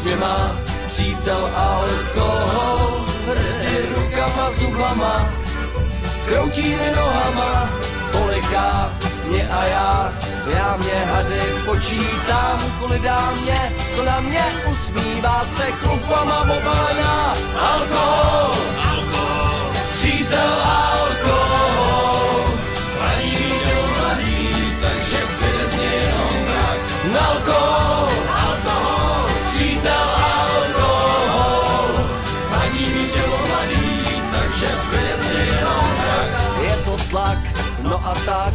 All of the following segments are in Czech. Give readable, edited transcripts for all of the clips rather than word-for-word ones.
mě má přítel alkohol, hrsti rukama, zubama, kroutí mi nohama, poliká mě a já mě hady počítám, kvůli dámě, co na mě usmívá se chlupama obáňá. Alkohol, alkohol, přítel alkohol, hladí vítěl mladý, takže zbyde z něj jenom mrak. Alkohol, alkohol, přítel alkohol, hladí vítěl mladý, takže zbyde z něj jenom mrak. Je to tlak, no a tak,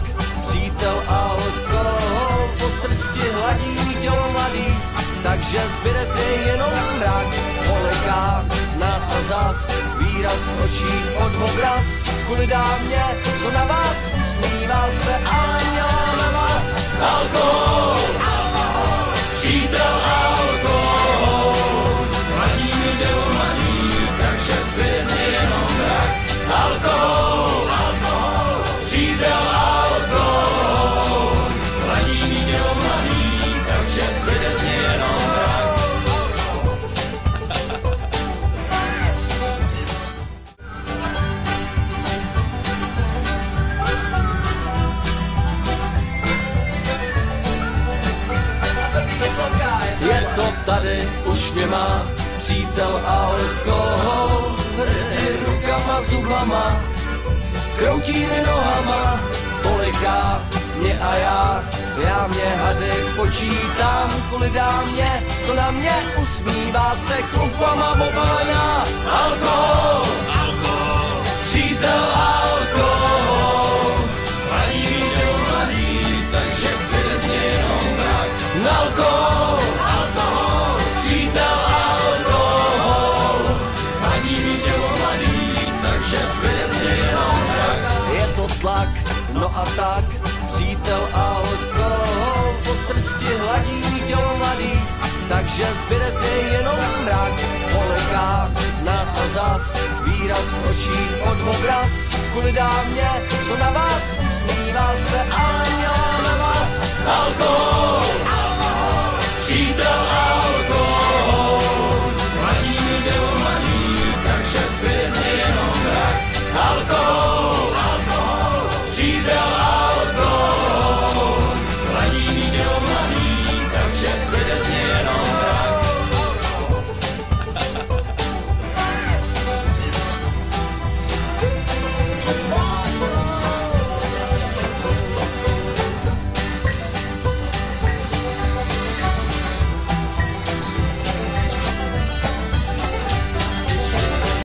přítel alkohol, po srsti hladí tělo mladý, takže zbyde z něj jenom mrak. Poliká nás a zas, výraz očí od obraz, kvůli dámě, co na vás usmívá se, ale měla na vás. Alkohol, alkohol, přítel alkohol, hladí mi tělo mladý, takže zbyde z něj jenom mrak. Alkohol, alkohol, přítel alkohol, hladí mi tělo mladý, takže zbyde z něj jenom mrak. Je to tady, už mě má přítel alkohol, hrsti rukama, zubama, kroutí mi nohama, poliká mě a já mě hady počítám, kvůli dámě, co na mě usmívá se chlupama obáňá. Alkohol, alkohol, přítel alkohol, hladí vítěl mladý, takže zbyde z něj jenom mrak. Alkohol, alkohol, přítel alkohol, hladí vítěl mladý, takže zbyde z něj jenom mrak. Je to tlak, no a tak, přítel alkohol, po srsti hladí tělo mladý, takže zbyde z něj jenom mrak. Poliká nás a zas, výraz očí od obraz, kvůli dámě, co na vás usmívá se, ale měla na vás. Alkohol,